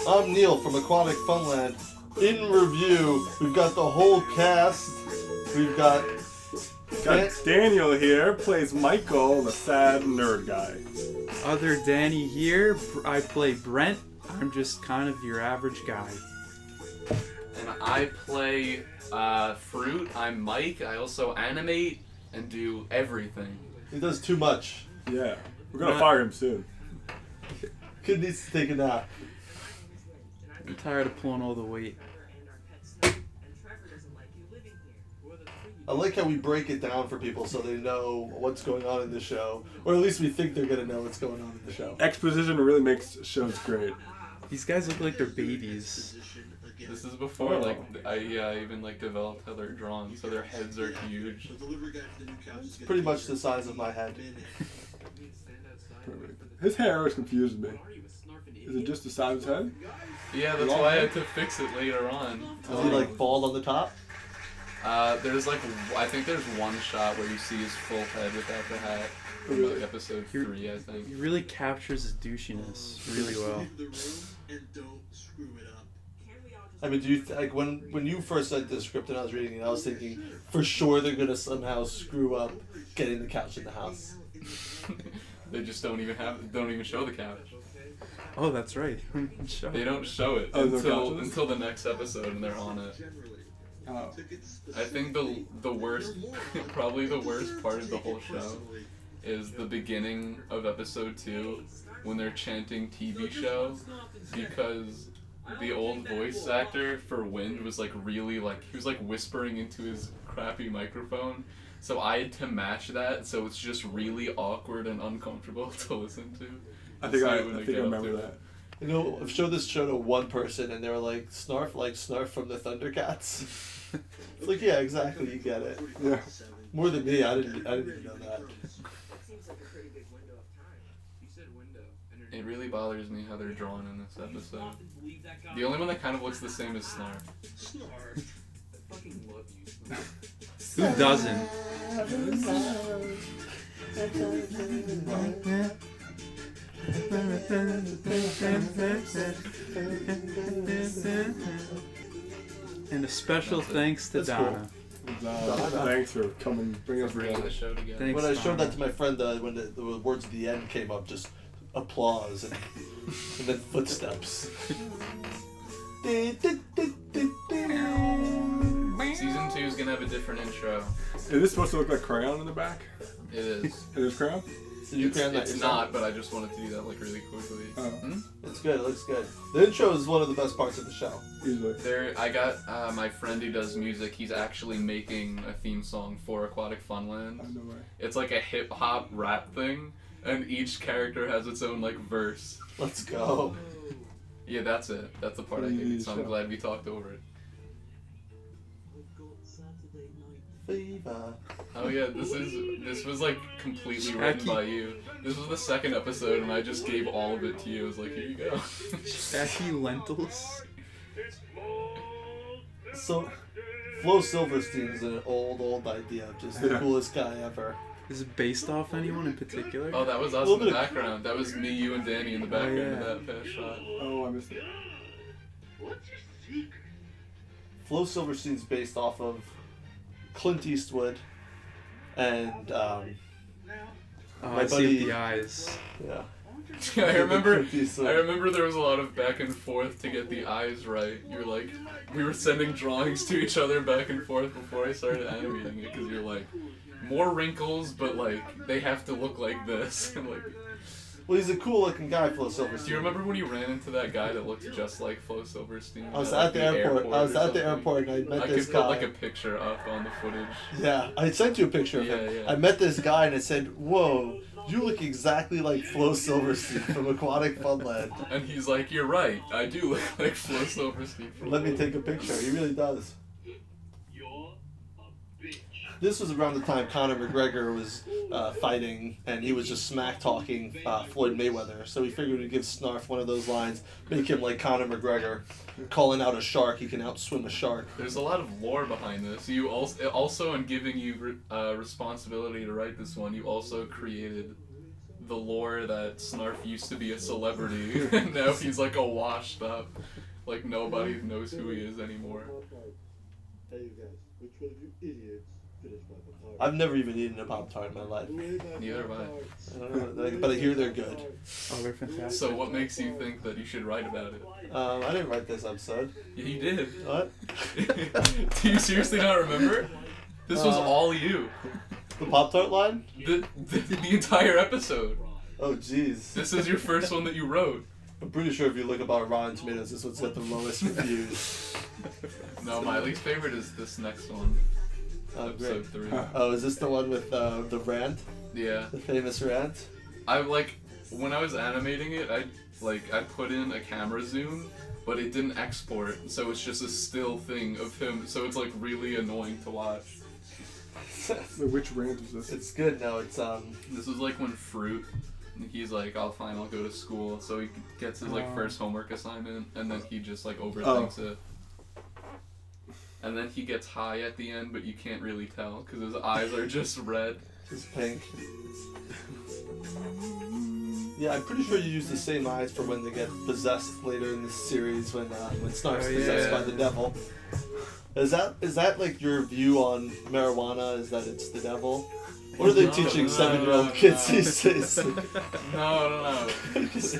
I'm Neil from Aquatic Funland. In review, we've got the whole cast. We've got Daniel here, plays Michael, the sad nerd guy. Other Danny here, I play Brent. I'm just kind of your average guy. And I play Fruit. I'm Mike. I also animate and do everything. He does too much. Yeah, we're gonna fire him soon. Kid needs to take a nap. I'm tired of pulling all the weight. I like how we break it down for people so they know what's going on in the show. Or at least we think they're going to know what's going on in the show. Exposition really makes shows great. These guys look like they're babies. This is before, I even, developed how they're drawn, so their heads are huge. It's pretty much the size of my head. His hair always confuses me. Is it just the size of his head? Yeah, that's why I had to fix it later on. Is he, bald on the top? I think there's one shot where you see his full head without the hat. From episode 3, I think. He really captures his douchiness really well. I mean, do you when you first said the script and I was reading it, I was thinking for sure they're gonna somehow screw up getting the couch in the house. They just don't even show the couch. Oh, that's right. They don't show it until the next episode, and they're on it. Oh. I think the worst, probably the worst part of the whole show is the beginning of episode 2 when they're chanting TV show, because the old voice actor for Wind was really he was whispering into his crappy microphone, so I had to match that, so it's just really awkward and uncomfortable to listen to. I think I remember that. You know, I've showed this show to one person and they were like, Snarf from the Thundercats. It's yeah, exactly, you get it. Yeah. More than me, I didn't even know that. It really bothers me how they're drawn in this episode. The only one that kind of looks the same is Snarf. I fucking love you, Snarf. Who doesn't? And a special thanks to Donna. Thanks for bringing us bringing the show together. Thanks, when I showed Donna. that to my friend, when the words at the end came up, just applause and then footsteps. Season 2 is gonna have a different intro. Is this supposed to look like crayon in the back? It is. It is crayon? It's not, but I just wanted to do that really quickly. Oh. It's good. It looks good. The intro is one of the best parts of the show. Easily. I got my friend who does music. He's actually making a theme song for Aquatic Funland. Oh, no way. It's like a hip hop rap thing, and each character has its own verse. Let's go. Yeah, that's it. That's the part I hated. So I'm glad we talked over it. Fever. Oh yeah, this was completely written by you. This was the second episode, and I just gave all of it to you. I was like, here you go. Jackie Lentils. So, Flo Silverstein's an old idea. Just the coolest guy ever. Is it based off anyone in particular? Oh, that was us in the background. That was me, you, and Danny in the background of that past shot. Oh, I missed it. Flo Silverstein's based off of Clint Eastwood and I see the eyes. Yeah. Yeah, I remember there was a lot of back and forth to get the eyes right. You were we were sending drawings to each other back and forth before I started animating it, because you're more wrinkles, but they have to look like this. And well, he's a cool looking guy, Flo Silverstein. Do you remember when you ran into that guy that looked just like Flo Silverstein? I was at the airport. I was at the airport and I met this guy. I could put a picture up on the footage. Yeah, I sent you a picture of him. Yeah. I met this guy and I said, "Whoa, you look exactly like Flo Silverstein from Aquatic Funland." And he's like, "You're right. I do look like Flo Silverstein." Let me take a picture. He really does. This was around the time Conor McGregor was fighting, and he was just smack talking Floyd Mayweather. So we figured we'd give Snarf one of those lines, make him like Conor McGregor, calling out a shark. He can outswim a shark. There's a lot of lore behind this. You also in giving you responsibility to write this one, you also created the lore that Snarf used to be a celebrity, and now he's like a washed up, like nobody knows who he is anymore. Hey you guys, which one of you idiots finished my Pop-Tart? I've never even eaten a Pop-Tart in my life. Neither have I. I don't know, but I hear they're good. Oh, they're fantastic. So what makes you think that you should write about it? I didn't write this episode. Yeah, you did. What? Do you seriously not remember? This was all you. The Pop-Tart line? The entire episode. Oh, jeez. This is your first one that you wrote. I'm pretty sure if you look about Rotten Tomatoes, this one's got the lowest reviews. No, my least favorite is this next one. Oh, Episode great. 3. Oh, is this the one with the rant? Yeah. The famous rant? I like when I was animating it, I put in a camera zoom, but it didn't export, so it's just a still thing of him, so it's like really annoying to watch. Which rant is this? It's good. No, it's This was like when Fruit, he's like, I'll go to school, so he gets his like first homework assignment, and then he just like overthinks it. And then he gets high at the end, but you can't really tell because his eyes are just red. just pink. Yeah, I'm pretty sure you use the same eyes for when they get possessed later in the series when Snarf's possessed by the devil. Is that like your view on marijuana? Is that it's the devil? What are they teaching 7-year-old kids these days? No.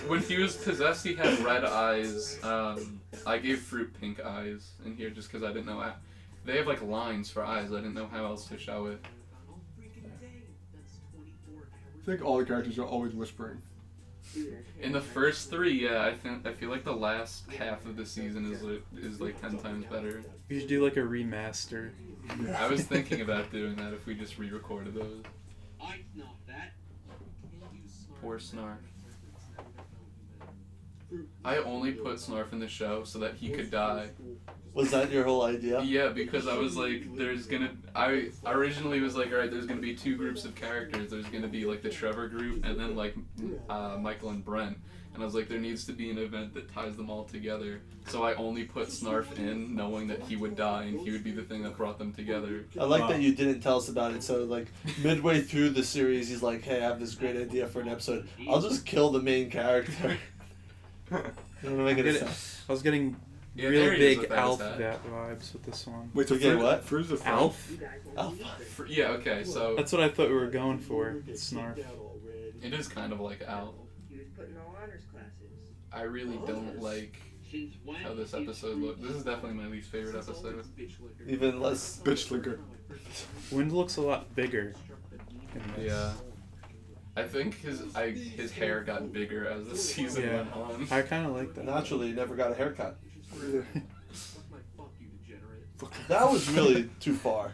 When he was possessed, he had red eyes. I gave Fruit pink eyes in here just because I didn't know. They have like lines for eyes. I didn't know how else to show it. I think all the characters are always whispering. In the first 3, yeah, I feel like the last half of the season is like 10 times better. We should do like a remaster. I was thinking about doing that if we just re-recorded those. Poor Snarf. I only put Snarf in the show so that he could die. Was that your whole idea? Yeah, because I was like, I originally was like, alright, there's gonna be 2 groups of characters. There's gonna be like the Trevor group and then like Michael and Brent. And I was like, there needs to be an event that ties them all together. So I only put Snarf in knowing that he would die and he would be the thing that brought them together. I like that you didn't tell us about it. So like midway through the series, he's like, "Hey, I have this great idea for an episode. I'll just kill the main character." Doesn't make any sense. I was getting Yeah, real there he is big with Alf that. that vibes with this one. Wait, so You get what? Fruit's a friend? Alf? Alpha. Yeah, okay, so That's what I thought we were going for. Snarf. it is kind of like Al. He was putting all honors classes. I really don't like how this episode looks. This is definitely my least favorite episode. Even less. Bitch slinker. Wind looks a lot bigger in this. Yeah. I think his hair got bigger as the season Yeah. went on. I kind of like that. Naturally, he never got a haircut. That was really too far.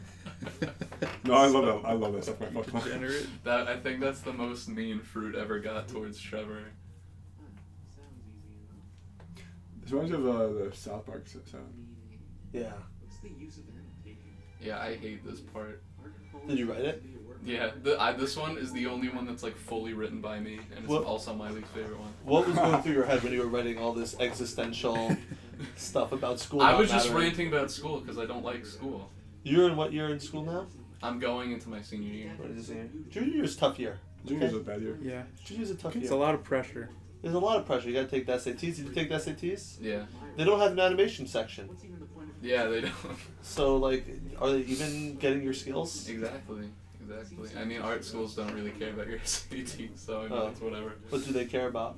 No, I love that. I love that stuff. My fucking Degenerate. I think that's the most mean Fruit ever got towards Trevor. This reminds me of the South Park sound. Yeah. Yeah, I hate this part. Did you write it? Yeah, this one is the only one that's like fully written by me, and it's What- also my least favorite one. What was going through your head when you were writing all this existential stuff about school? I not was just mattering? ranting about school because I don't like school. You're in what year in school now? I'm going into my senior year. What is it? Junior year's a tough year. Junior's a bad year. Yeah. Junior's a tough It's year. a lot of pressure. There's a lot of pressure. You gotta take the SATs. Did you take the SATs? Yeah. They don't have an animation section. Yeah, they don't. So, like, are they even getting your skills? Exactly. I mean, art schools don't really care about your SAT, so I mean, Oh. it's whatever. What do they care about?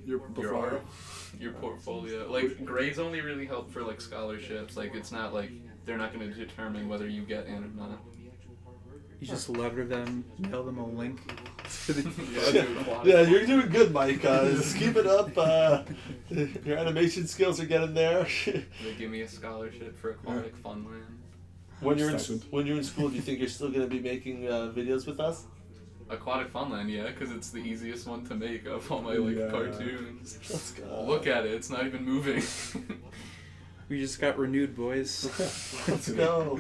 Your Your art, your portfolio. Like, grades only really help for, like, scholarships. Like, it's not like they're not going to determine whether you get in or not. You just letter them, mail them a link to the. Yeah, dude, Aquatic Yeah, Funland. you're doing good, Mike. Just keep it up. Your animation skills are getting there. They give me a scholarship for Aquatic Funland. When you're in school, do you think you're still gonna be making videos with us? Aquatic Funland, yeah, because it's the easiest one to make of all my, like, Yeah. cartoons. Let's go. Look at it, it's not even moving. We just got renewed, boys. Let's go.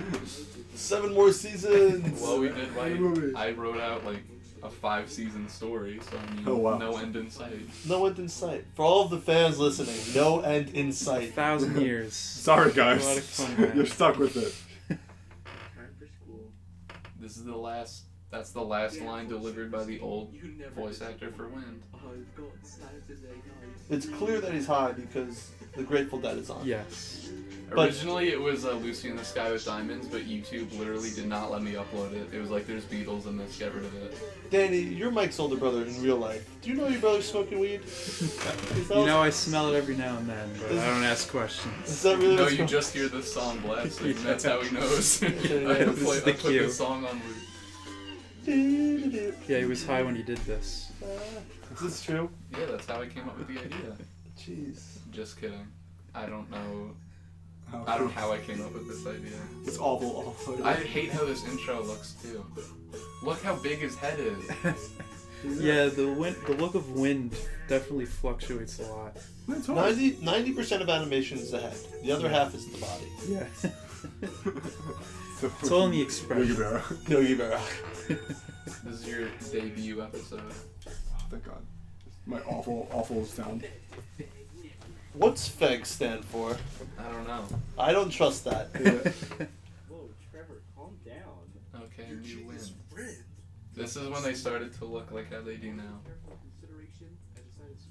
7 more seasons. Well, we did movie. I wrote out, like, a 5-season story, so I mean, Oh, wow. no end in sight. No end in sight. For all of the fans listening, no end in sight. 1,000 years. Sorry, guys. Aquatic Funland. You're stuck with it. Time for school. This is the last That's the last line delivered by the old voice actor for Wind. It's clear that he's high because the Grateful Dead is on. Yes. But- Originally, it was Lucy in the Sky with Diamonds, but YouTube literally did not let me upload it. It was like, there's Beatles in this, get rid of it. Danny, you're Mike's older brother in real life. Do you know your brother's smoking weed? You know, I smell it every now and then, but I don't ask questions. Is that really No, what's you going- just hear this song blasting, and that's how he knows. I This is the put cue. this song on loop. Yeah, he was high when he did this. Is this true? Yeah, that's how I came up with the idea. Jeez. Just kidding. I don't know. Oh, I don't know how I came up with this idea. It's awful. I hate how this intro looks too. Look how big his head is. Yeah, the look of Wind definitely fluctuates a lot. That's hard. 90% of animation is the head. The other half is the body. Yeah. So It's all in the expression. Yogi Berra. Yogi Berra. This is your debut episode. Oh, thank God. My awful sound. What's FEG stand for? I don't know. I don't trust that. Yeah. Whoa, Trevor, calm down. Okay, you win. This is when they started to look like how they do now.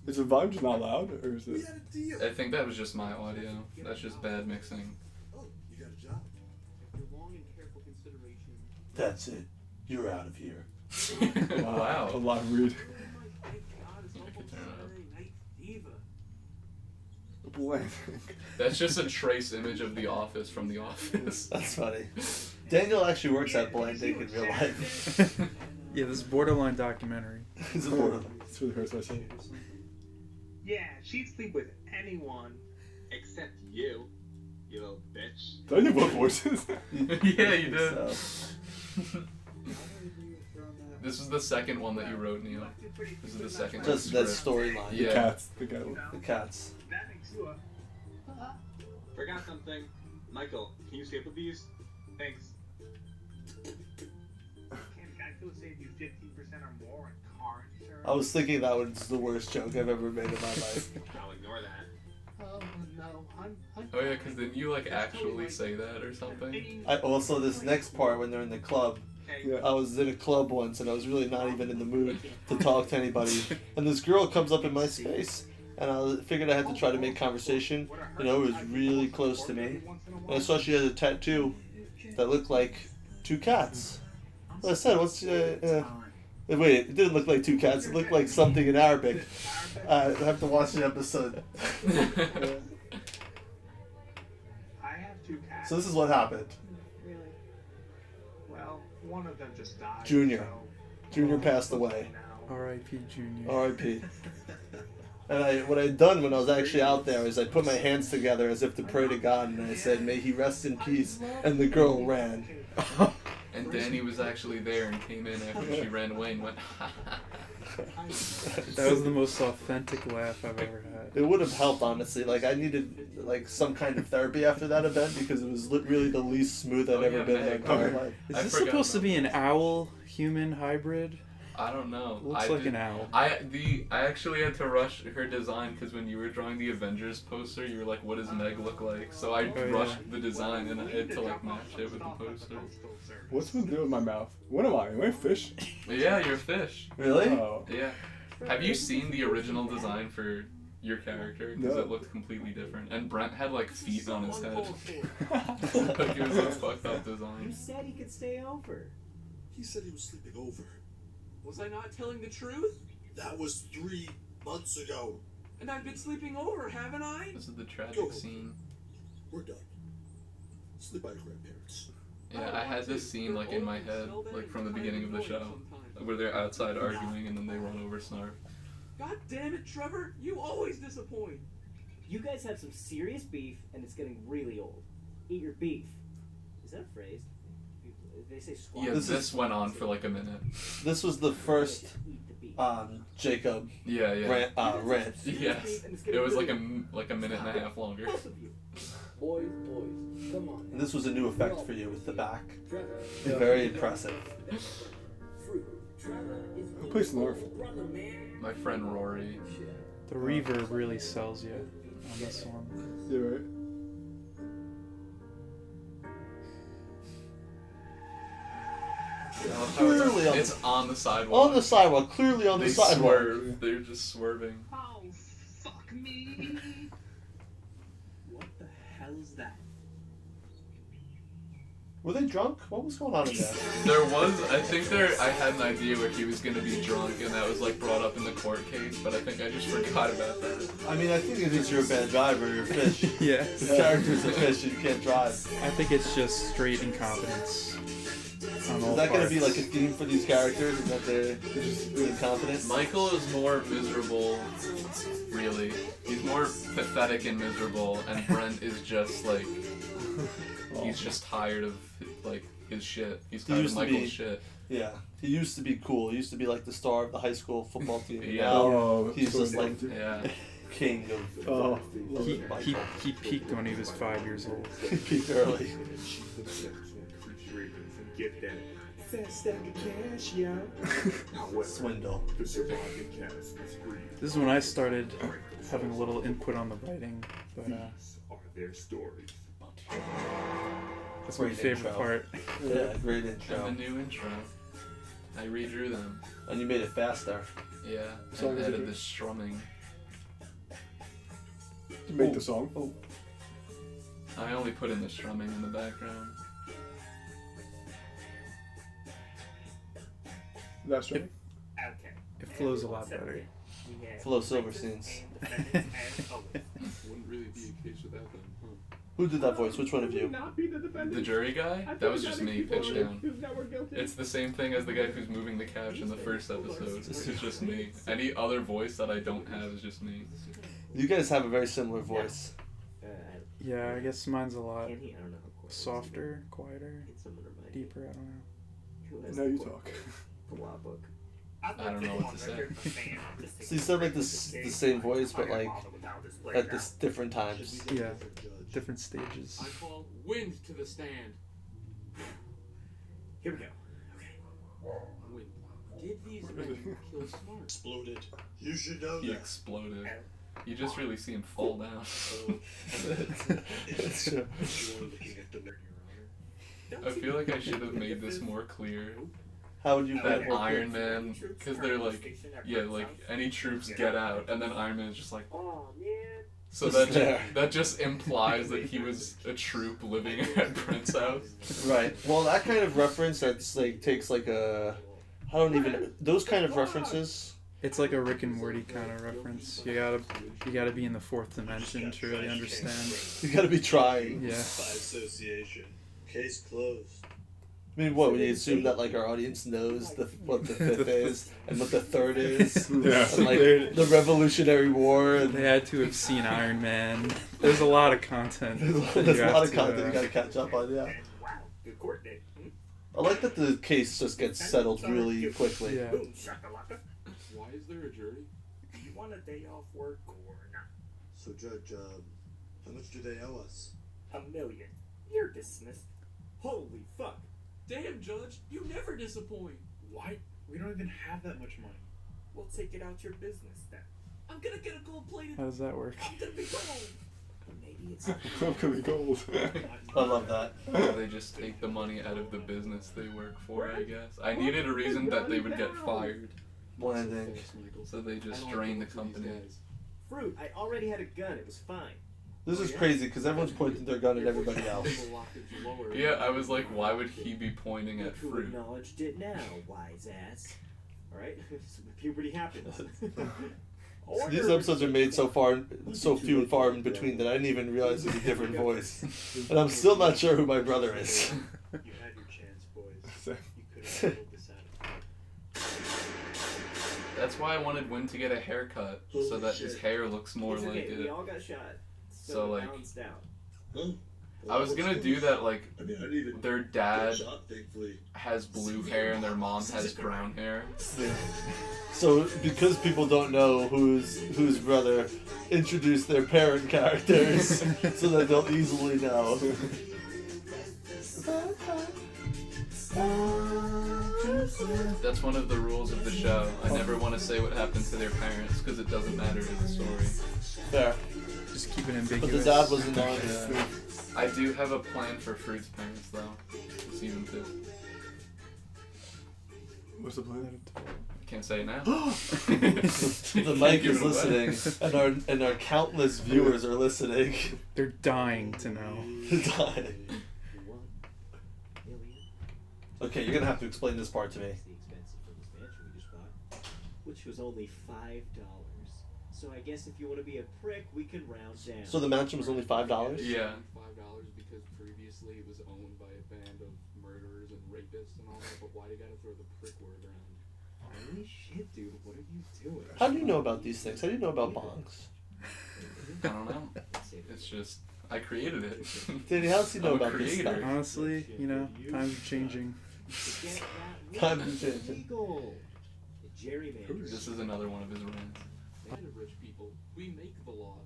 Is the volume just not loud, or is it? I think that was just my audio. That's just bad mixing. You got a job. That's it. You're out of here. Wow. A lot of weird. Blank. That's just a trace image of The Office from The Office. That's funny. Daniel actually works at Blind Dick in real life. Yeah, this is borderline documentary. He's a border. It's really hurts my soul. Yeah, she'd sleep with anyone except you, you little bitch. Did I do both voices? Yeah, you did. So, This is the second one that you wrote, Neil. This is the second just that script. storyline. Yeah. Cats. The cat. The cats. That makes you up. Forgot something. Michael, can you staple these? Thanks. Can Geico save you 15% or more on car insurance? I was thinking that was the worst joke I've ever made in my life. I'll ignore that. Oh, no, I'm Oh yeah, because didn't you like actually say that or something? I also, this next part when they're in the club, Okay. Yeah. I was in a club once and I was really not even in the mood to talk to anybody. And this girl comes up in my space and I figured I had to try to make conversation. You know, it was really close to me. And I saw she had a tattoo that looked like two cats. Well, I said, wait, it didn't look like two cats. It looked like something in Arabic. I have to watch the episode. I have two cats. So this is what happened. Really? Well, one of them just died. Junior. so- Junior passed away. R.I.P. Junior. R.I.P. And what I'd done when I was actually out there is I put my hands together as if to pray to God, and I said, "May he rest in peace." And the girl ran. And Danny was actually there and came in after she ran away and went, ha ha. That was the most authentic laugh I've ever had. It would have helped, honestly. Like I needed like some kind of therapy after that event because it was really the least smooth I'd Oh, ever yeah, been in my Meg. entire Okay. life. Is I this forgot supposed to about be an owl-human hybrid? I don't know. Looks like an owl. I actually had to rush her design because when you were drawing the Avengers poster, you were like, "What does Meg look like?" So I yeah. rushed the design and I had to like match it with the poster. What's with doing with my mouth? What am I? Am I a fish? But yeah, you're a fish. Really? Oh. Yeah. Have you seen the original design for your character? Because No. it looked completely different. And Brent had like feet on his head. Like it was a fucked up You design. said he could stay over. He said he was sleeping over. Was I not telling the truth? That was 3 months ago. And I've been sleeping over, haven't I? This is the tragic scene. We're done. Sleep by your grandparents. Yeah, I had this scene like in my head, like from the beginning of the show, where they're outside arguing and then they run over Snarf. God damn it, Trevor! You always disappoint. You guys have some serious beef, and it's getting really old. Eat your beef. Is that a phrase? They say squat. Yeah, this went on for like a minute. This was the first Eat the beef. Jacob Yeah, yeah. rant. Yes, it was like a minute and a half longer. Both of you. Boys, come on. And this was a new effect for you with the back. Trevor, Very impressive. fruit. Trevor is Who plays Snarf? brother, man. My friend Rory. The reverb really sells you on this one. Yeah, right. Clearly on it's on the sidewalk. On the sidewalk, clearly on They the sidewalk. swerve. They're just swerving. Oh, fuck me. What the hell is that? Were they drunk? What was going on in there? There was, I had an idea where he was gonna be drunk, and that was like brought up in the court case, but I think I just forgot about that. I mean, I think it is you're a bad driver, you're a fish. Yeah. The character's a fish and you can't drive. I think it's just straight incompetence. On all Is that going to be parts. like a theme for these characters? Is that they're just really incompetent? Michael is more miserable, really. He's more pathetic and miserable, and Brent is just like, he's just tired of like his shit. He's tired of Michael's shit. Yeah, he used to be cool. He used to be like the star of the high school football team. And Yeah. now he's just like Yeah. king of. Oh. He peaked when he was 5 years old. He peaked early. Get that fast stack of cash, yo. Swindle. The surviving cast is free. This is when I started having a little input on the writing, but These are their stories. that's my Great favorite intro. part. Yeah, great intro. And the new intro. I redrew them. And you made it faster. Yeah. Song And is added it? the strumming. To make the song. Oh. I only put in the strumming in the background. That's right. Okay. It flows a lot better. Flo Silverstein's. Wouldn't really be a case without them, huh? Who did that voice? Which one of you? The jury guy? That was just me, pitched down. It's the same thing as the guy who's moving the couch in the first episode. It's just me. Any other voice that I don't have is just me. You guys have a very similar voice. Yeah, I guess mine's a lot I don't know. softer, quieter, deeper. I don't know. Now you talk. I don't know what to say. So you sound like the same voice, but like at this different times. Yeah, different stages. I call wind to the stand. Here we go. Wind. Did these men kill Smart? Exploded. You should know He that. exploded. You just really see him fall down. It's true. I feel like I should have made this more clear. How would you That make it more Iron Man, because they're like, yeah, like any troops get out, and then Iron Man is just like, Oh man. so that just implies that he was a troop living at Brent's house. Right. Well, that kind of reference that's like takes like a, I don't even those kind of references. It's like a Rick and Morty kind of reference. You gotta be in the fourth dimension to really understand. You gotta be trying. Yeah. By association. Case closed. I mean, what, we assume that like our audience knows what the fifth is and what the third is, Yeah. and like the Revolutionary War, and They had to have seen Iron Man. There's a lot of content. that there's you a have lot of to, content you gotta catch up on. Yeah, Wow. Good court date. I like that the case just gets settled really quickly. Yeah. Boom, shakalaka. Why is there a jury? You want a day off work or not? So, Judge, how much do they owe us? $1 million. You're dismissed. Holy fuck. Damn, Judge, you never disappoint. Why? We don't even have that much money. We'll take it out your business then. I'm gonna get a gold-plated. How does that work? I'm gonna be gold. Maybe it's I'm gonna be gold. I love that. They just take the money out of the business they work for, I guess. I needed a reason that they would get fired, Blending. so they just drained the company. fruit. I already had a gun. It was fine. This is crazy because everyone's pointing their gun at everybody else. Yeah, I was like, why would he be pointing at You fruit? acknowledged it now, wise ass. Alright? Puberty happens. These episodes are made so few and far in between that I didn't even realize it was a different voice, and I'm still not sure who my brother is. You had your chance, boys. You could have pulled this out. That's why I wanted Wynn to get a haircut, so that his hair looks more It's like okay. We it. all got shot. So, it like, balanced out. Huh? I was gonna do that, like, I mean, I didn't even their dad get shot, thankfully. has blue hair and their mom has brown hair. So because people don't know whose brother, introduce their parent characters so that they'll easily know. That's one of the rules of the show. I never want to say what happened to their parents because it doesn't matter to the story. Fair. Just keep it But ambiguous. the dad wasn't on. I do have a plan for Fruit's parents though. Season 2. What's the plan? Can't say it now. The mic is listening, and our countless viewers are listening. They're dying to know. Dying. Okay, you're gonna have to explain this part to me. The expensive for this mansion we just bought, which was only $5. So I guess if you want to be a prick, we can round down. So the mansion was only $5? Yeah. $5 because previously it was owned by a band of murderers and rapists and all that. But why do you gotta throw the prick word around? Holy shit, dude! What are you doing? How do you know about these things? How do you know about bongs? I don't know. It's just I created it. Danny, how does he know I'm a about this creator. stuff? Honestly, you know, times are changing. Time is changing. Legal. Gerrymander. This is another one of his rants. Kind of rich people, we make the laws.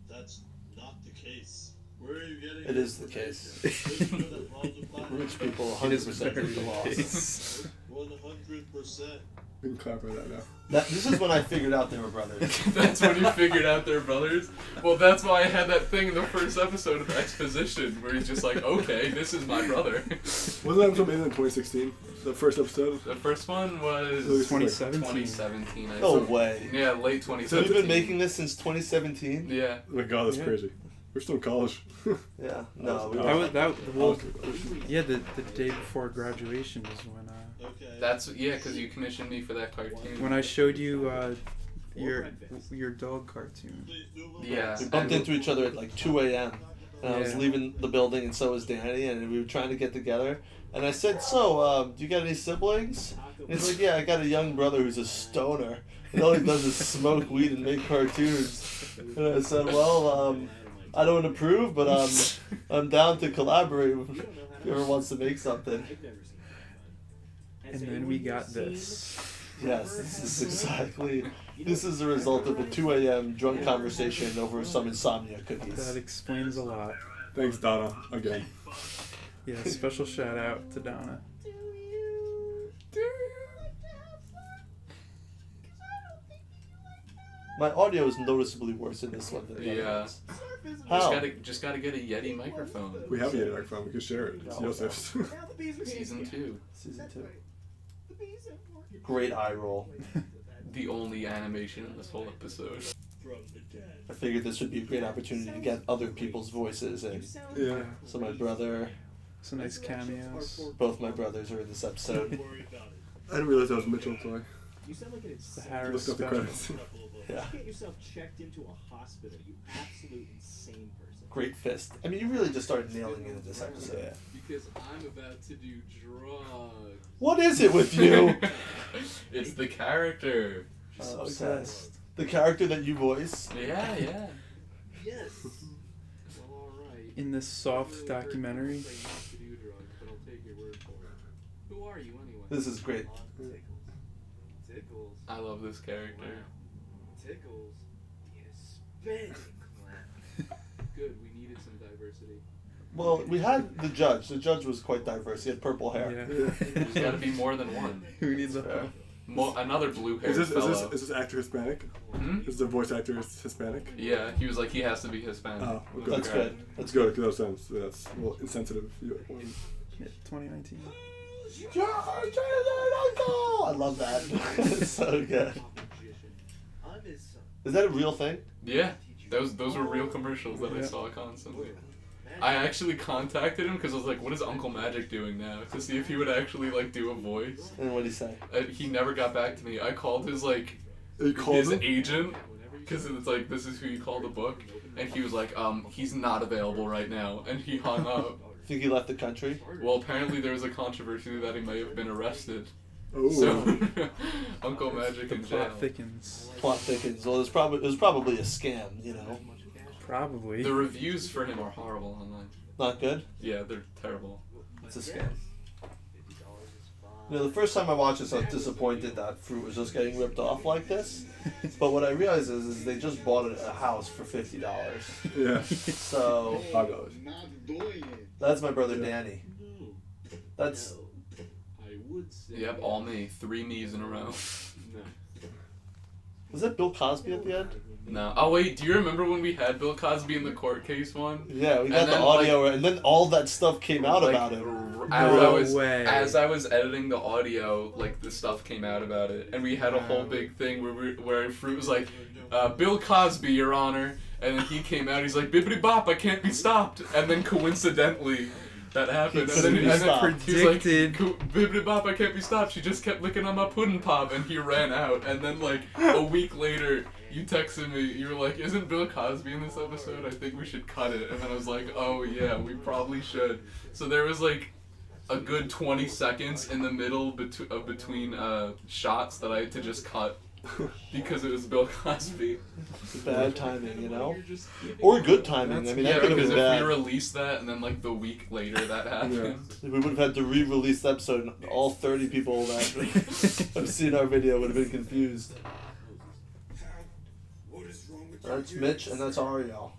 That's not the case. Where are you getting It is the case. Rich people 100% break the laws. 100%. We can clap for that now. This is when I figured out they were brothers. That's when you figured out they're brothers? Well, that's why I had that thing in the first episode of Exposition, where he's just like, okay, this is my brother. Wasn't that episode made in 2016? The first episode? The first one was 2017. 2017, I No think. way. Yeah, late 2017. So you've been making this since 2017? Yeah. Oh my god, that's Yeah. crazy. We're still in college. Yeah. No. Yeah, the day before graduation is when That's, yeah, because you commissioned me for that cartoon. when I showed you your dog cartoon. Yeah. We bumped into each other at like 2 a.m. And I was Yeah. leaving the building, and so was Danny, and we were trying to get together. And I said, "So, do you got any siblings?" And he's like, "Yeah, I got a young brother who's a stoner, and all he does is smoke weed and make cartoons." And I said, "Well, I don't approve, but I'm down to collaborate with whoever wants to make something." And then we got this. Yes, this is the result of a 2 a.m. drunk conversation over some insomnia cookies. That explains a lot. Thanks, Donna, again. Yeah, special shout out to Donna. My audio is noticeably worse in this one than the other Yeah. ones. How? Just gotta get a Yeti microphone. We have a Yeti microphone. We can share it. It's Joseph's. Season 2. Season 2. Great eye roll. The only animation in this whole episode. I figured this would be a great opportunity to get other people's voices in. Yeah. So my brother, Some nice cameos. both my brothers are in this episode. I didn't realize that was Mitchell, sorry. You sound like an The insane. Harris Looked up the special. credits. Yeah. Get yourself checked into a hospital, you absolute insane person. Great fist. I mean, you really just started nailing it in this episode. Because I'm about to do drugs. What is it with you? It's the character. Okay. The character that you voice. Yeah, yeah. Yes. Well, alright. In this soft documentary. Say not to do drugs, but I'll take your word for it. Who are you anyway? This is great. Tickles. I love this character. Tickles. The Hispanic clan. Good, we needed some diversity. Well, we had the judge. The judge was quite diverse. He had purple hair. Yeah. There's gotta be more than one. Who needs a Fair. Another blue-haired Is fellow. this actor Hispanic? Hmm? Is the voice actor Hispanic? Yeah, he was like, he has to be Hispanic. Oh, okay. That's good. That's good, because that sounds, that's a little insensitive. Yeah, 2019. I love that. It's so good. I'm his son. Is that a real thing? Yeah, those were real commercials that I Yeah. saw constantly. I actually contacted him because I was like, what is Uncle Magic doing now? To see if he would actually like do a voice. And what did he say? And he never got back to me. I called his like You called his him? agent because it's like, this is who you call the book, and he was like, he's not available right now, and he hung up. Think he left the country? Well, apparently there was a controversy that he may have been arrested. Oh. So Uncle Magic The in jail. plot thickens. Plot thickens. Well, it was probably a scam, you know. Probably. The reviews for him are horrible online. Not good? Yeah, they're terrible. It's a scam. You know, the first time I watched this, I was disappointed that Fruit was just getting ripped off like this. But what I realized is they just bought a house for $50. Yeah. So $5. that's my brother Danny. That's I would say. Yep, all me. 3 me's in a row. No. was that Bill Cosby at the end? No. Oh wait, do you remember when we had Bill Cosby in the court case one? Yeah, we got the audio, and then all that stuff came out about it. As I was editing the audio, like the stuff came out about it, and we had a whole big thing where Fruit was like, "Bill Cosby, Your Honor," and then he came out, he's like, "Bibbidi bop, I can't be stopped," and then coincidentally. That happened, and then he was like, "Bibbidi bop, I can't be stopped." She just kept licking on my pudding pop, and he ran out. And then like a week later, you texted me. You were like, "Isn't Bill Cosby in this episode? I think we should cut it." And then I was like, "Oh yeah, we probably should." So there was like a good 20 seconds in the middle between shots that I had to just cut. Because it was Bill Cosby. Bad timing, you know? Or good timing. I mean, that could have been bad. If we released that and then like the week later that happened. We would have had to re-release the episode and all 30 people that have seen our video would have been confused. That's Mitch and that's Ariel.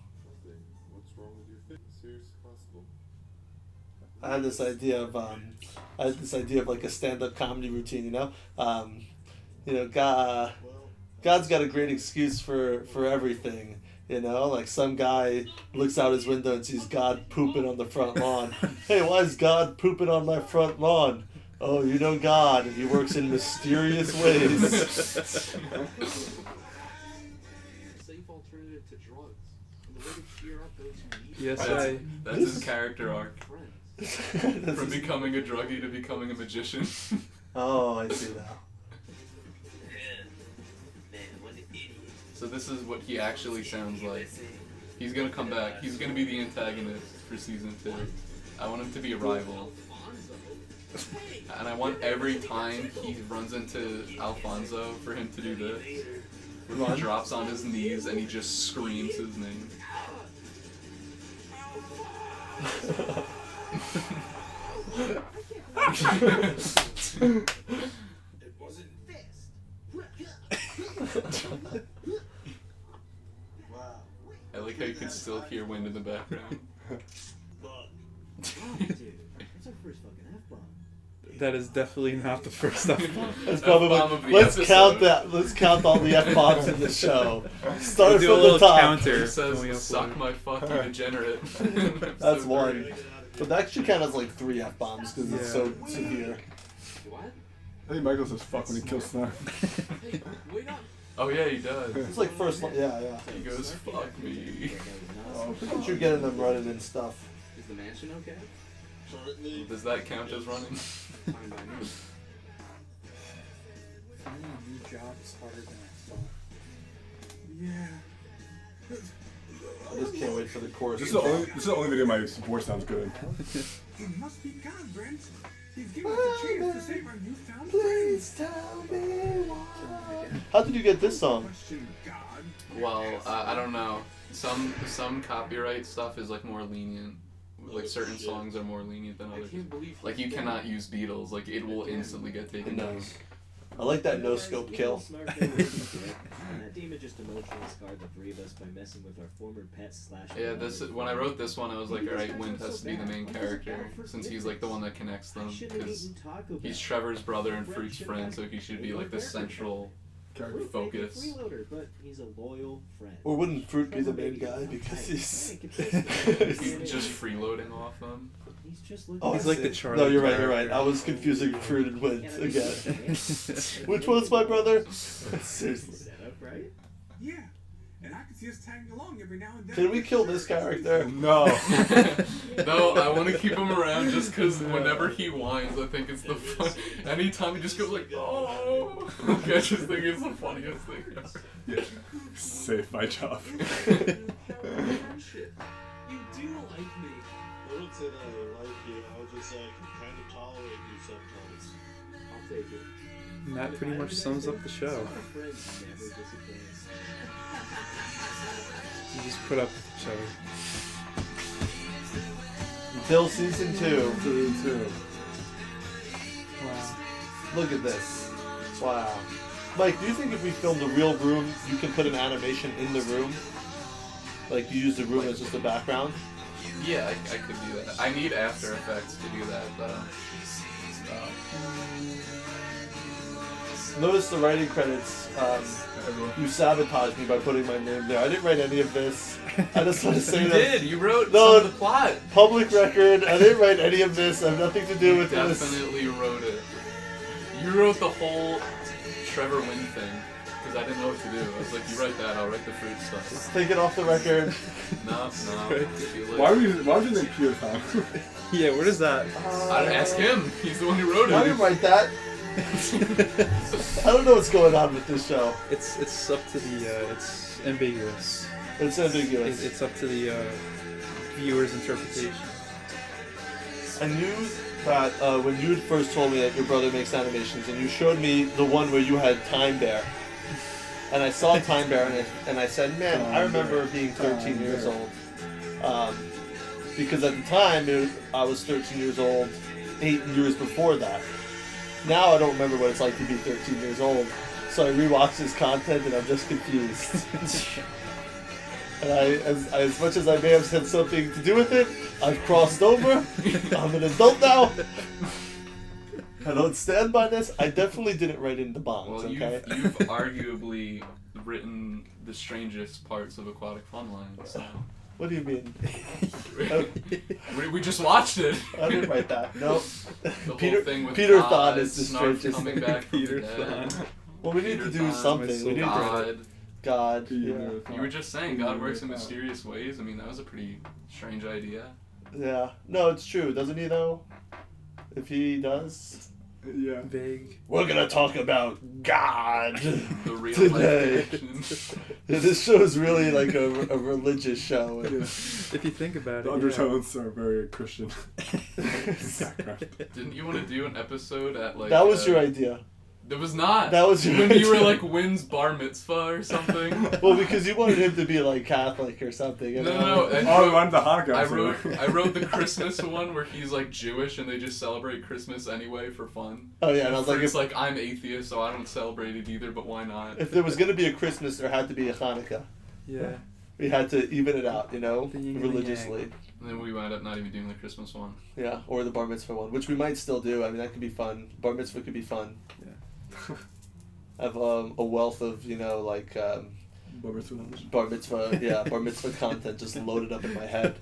I had this idea of like a stand-up comedy routine, you know? You know, God's got a great excuse for everything, you know? Like some guy looks out his window and sees God pooping on the front lawn. Hey, why is God pooping on my front lawn? Oh, you know God, and he works in mysterious ways. Safe alternative to drugs. And the way to cheer up those who need Yes, that's his character arc. From becoming a druggie to becoming a magician. Oh, I see now. So this is what he actually sounds like. He's gonna come back. He's gonna be the antagonist for season 2. I want him to be a rival. And I want every time he runs into Alfonso for him to do this. Where he drops on his knees and he just screams his name. It wasn't fist. I like how you can still hear wind in the background. Dude, that's our first fucking F-bomb. That is definitely not the first F-bomb. That's probably, let's count that. Let's count all the F-bombs in the show. Start from the top. Counter. It says, "Suck my fucking degenerate." That's one. But that should count as like 3 F-bombs because it's so severe. What? I think Michael says fuck when he kills Snarf. Hey, wait up. Oh yeah, he does. It's like first line. Yeah. He goes, "Fuck me." Oh, look at you getting them running and stuff. Is the mansion okay? Does that count as running? Fine by me. Finding a new job is harder than I thought. Yeah. I just can't wait for the chorus. This is the only video my voice sounds good. He must be God, Brent. He's giving us a chance to save our newfound Please tell me why. How did you get this song? Question God. Well, I don't know. Some copyright stuff is like more lenient. Like certain songs are more lenient than others. Like you cannot use Beatles. Like it will instantly get taken down. I like that no scope kill. That demon just emotionally scarred the 3 of us by messing with our former pets / Yeah, when I wrote this one, I was like, alright, Ween has to be the main character, since he's like the one that connects them, because he's Trevor's brother and Fruit's friend, so he should be like the central focus. Freeloader, but he's a loyal friend. Or wouldn't Fruit be the main guy because he's just freeloading off them? He's just looking. Oh, he's like the Charlie. No, you're right. I was confusing Fruit and Wint again. Which one's my brother? Seriously. Right? Yeah. And I can see us tagging along every now and then. Can we kill this character? No. No, I want to keep him around just because whenever he whines, I think it's the fun. Anytime he just goes like, "Oh," I just think it's the funniest thing ever. Yeah. Save my job. You do like me. I don't say that I like you. I would just say I can kind of tolerate you sometimes. I'll take it. And that pretty much sums up the show. You just put up with each other. Until season 2. Season 2. Wow. Look at this. Wow. Mike, do you think if we filmed a real room, you can put an animation in the room? Like you use the room as just a background? Yeah, I could do that. I need After Effects to do that, though. notice the writing credits. You sabotaged me by putting my name there. I didn't write any of this. I just want to say You that. did. You wrote some of the plot. Public record. I didn't write any of this. I have nothing to do with this. Definitely wrote it. You wrote the whole Trevor Ween thing. Because I didn't know what to do. I was like, you write that, I'll write the fruit stuff. Let's take it off the record. No. Why would you think Peter Tom? Yeah, what is that? I'd ask him. He's the one who wrote it. I didn't write that. I don't know what's going on with this show. It's up to the it's ambiguous. It's ambiguous. It's up to the viewer's interpretation. I knew that when you had first told me that your brother makes animations, and you showed me the one where you had Time Bear, and I saw Time Bear, and I said, man, I remember being 13 years old. Because at the time, I was 13 years old, 8 years before that. Now I don't remember what it's like to be 13 years old, so I rewatched his content and I'm just confused. And as much as I may have had something to do with it, I've crossed over. I'm an adult now. I don't stand by this. I definitely didn't write in the bonds, Well, okay? you've arguably written the strangest parts of Aquatic Funland, so... What do you mean? we just watched it. I didn't write that. Nope. The whole Peter thing with Peter God, Thon is the Snarf strangest coming thing. back from Peter the dead. Thon. Well, we need to do Thon, something. We need God. God. Peter Yeah. Thon. You were just saying God works in mysterious ways. I mean, that was a pretty strange idea. Yeah. No, it's true. Doesn't he, though? If he does... Yeah. Vague. We're gonna talk about God The real today. life connection. This show is really like a religious show. Yeah. If you think about The it, undertones are very Christian. Didn't you want to do an episode at like... That was your idea. It was not. That was your when you were idea. like Ween's bar mitzvah or something. Well, because you wanted him to be like Catholic or something. You know? No. Oh, I'm the Hanukkah. I wrote the Christmas one where he's like Jewish and they just celebrate Christmas anyway for fun. Oh yeah, and I was like, It's like I'm atheist, so I don't celebrate it either. But why not? if there was gonna be a Christmas, there had to be a Hanukkah. yeah. We had to even it out, you know, The yin and the religiously. yang. And then we wound up not even doing the Christmas one. Yeah, or the bar mitzvah one, which we might still do. I mean, that could be fun. Bar mitzvah could be fun. Yeah. I have a wealth of, you know, like bar mitzvah content just loaded up in my head.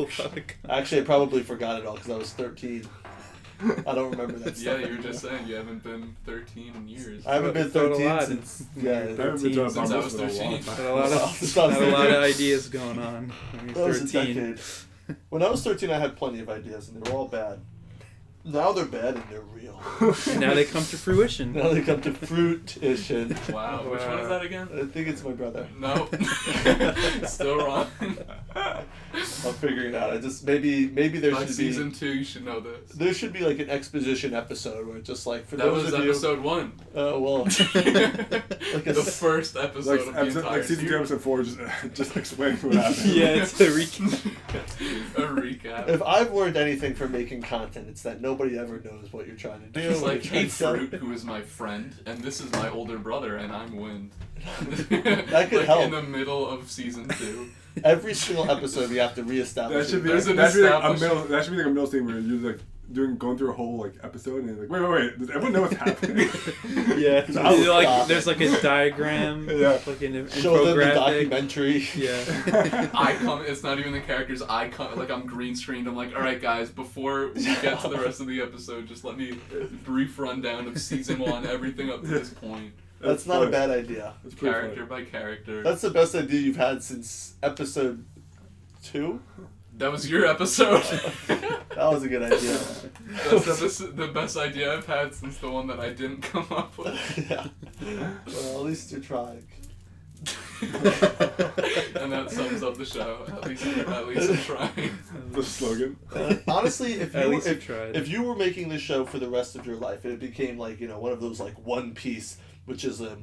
Actually, I probably forgot it all because I was 13. I don't remember that stuff. Yeah, you were anymore. just saying you haven't been 13 in years. I haven't been Thought a 13 lot. since I haven't been to a bar Since I was mitzvah in a long 13. time. Had a lot Since of I was had a lot 13. of ideas going on when That you're was a 13. decade. When I was 13, I had plenty of ideas, and they were all bad. Now they're bad, and they're real. And now they come to fruition. Now they come to fruition. Wow, which one is that again? I think it's my brother. No. Still wrong. I'll figure it out. I just maybe there By should season be 2, you should know this. there should be like an exposition episode where it's just like for That those was of you. episode 1. Oh well. The first episode of the entire season 2, series. episode 4, just explain what happened. Yeah, it's a recap. A recap. If I've learned anything from making content, it's that nobody ever knows what you're trying to do. It's what like, you're trying hey, to say. Fruit, who is my friend, and this is my older brother, and I'm Ween. That could like help. in the middle of season 2. Every single episode, we have to reestablish. That should be it. like, There's an that should be like a established- middle. That should be like a middle scene where you're like going through a whole like episode and you're like, wait, does everyone know what's happening? Yeah, Oh, like God. there's like a diagram, Yeah. like an Show them the infographic. documentary. Yeah. Icon. It's not even the characters. Icon. Like I'm green screened. I'm like, all right, guys. Before we get to the rest of the episode, just let me brief rundown of season 1, everything up to this point, That's not a bad idea. That's pretty character by character. That's the best idea you've had since episode 2. That was your episode. That was a good idea. That's the best idea I've had since the one that I didn't come up with. Yeah. Well, at least you're trying. And that sums up the show. At least I'm trying. The slogan. Honestly, if At you least were, you tried. if you were making this show for the rest of your life, and it became like, you know, one of those like One Piece, which is a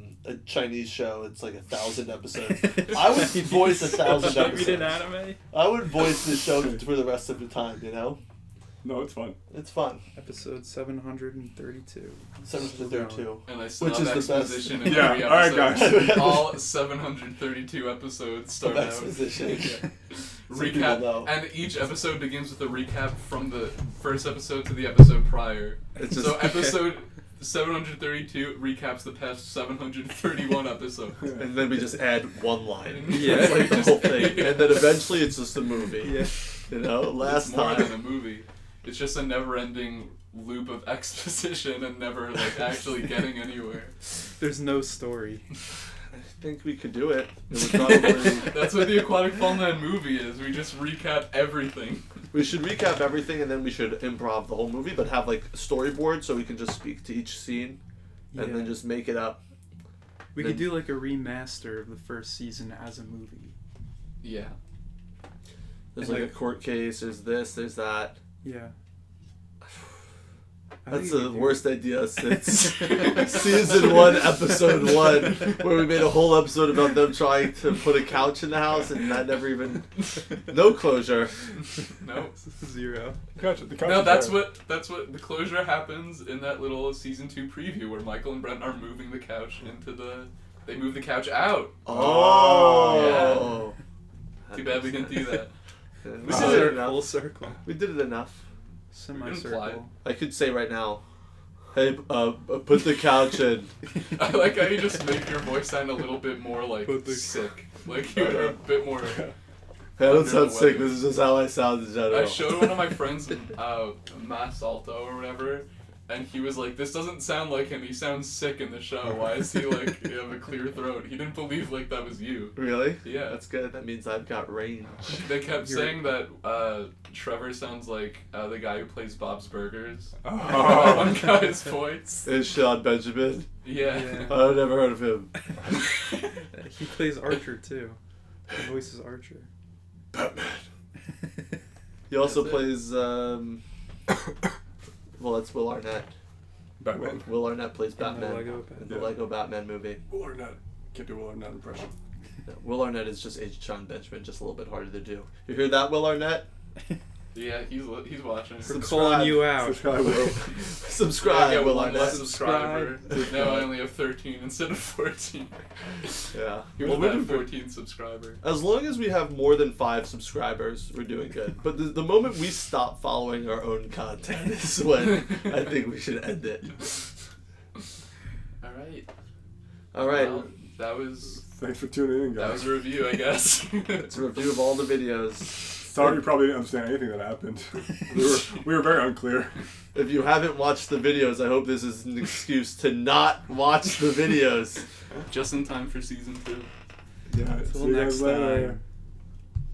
Chinese show. It's like 1,000 episodes. I would voice 1,000 Distributed episodes. anime. I would voice this show for the rest of the time. You know, No, it's fun. it's fun. Episode 732. 732. And I still Which have is the best. exposition in Yeah, every alright, episode. guys. All 732 episodes start Of out. exposition. Yeah. Some people know. Recap, and each episode begins with a recap from the first episode to the episode prior. It's So just- episode 732 recaps the past 731 episodes. And then we just add one line. Yeah. It's like the whole thing. And then eventually it's just a movie. Yeah. You know, last It's more time. than a movie. It's just a never-ending loop of exposition and never like actually getting anywhere. There's no story. I think we could do it. It would probably... That's what the Aquatic Funland movie is. We just recap everything. We should recap everything and then we should improv the whole movie, but have like a storyboard so we can just speak to each scene and then just make it up. We could do like a remaster of the first season as a movie. Yeah. There's And like a court case, there's this, there's that. Yeah. That's the worst idea since season 1, episode 1, where we made a whole episode about them trying to put a couch in the house and that never even... No closure. No. 0. The couch No, is that's there. what the closure happens in that little season 2 preview where Michael and Brent are moving the couch into the... They move the couch out. Oh. Too bad we didn't do that. We did it enough. Full circle. We did it enough. Semicircle. I could say right now, hey, put the couch in. I like how you just make your voice sound a little bit more like sick. Like you're a bit more... Hey, I don't sound sick, this is just how I sound in general. I showed one of my friends Mass Alto or whatever, and he was like, this doesn't sound like him, he sounds sick in the show. Why is he like, you have a clear throat? He didn't believe like that was you. Really? Yeah. That's good, that means I've got range. They kept saying that Trevor sounds like the guy who plays Bob's Burgers. That one guy's voice. Is Sean Benjamin? Yeah. I've never heard of him. He plays Archer too. He voices Archer. Batman. He also plays, well, that's Will Arnett. Batman. Will Arnett plays Batman in the Lego Batman movie. Will Arnett. Can't do Will Arnett impression. No, Will Arnett is just Sean Benjamin, just a little bit harder to do. You hear that, Will Arnett? Yeah, he's watching. We're calling you out. Subscribe, Will. Subscribe, I get Will one Arnett. less subscriber. Now I only have 13 instead of 14. Yeah. Here's Well, we're that doing 14th subscriber. As long as we have more than 5 subscribers, we're doing good. But the moment we stop following our own content is when I think we should end it. Alright. Alright. Well, that was... Thanks for tuning in, guys. That was a review, I guess. It's a review of all the videos. Sorry you probably didn't understand anything that happened. we were very unclear. If you haven't watched the videos, I hope this is an excuse to not watch the videos. Just in time for season 2. Yeah, Till see you next guys later. time.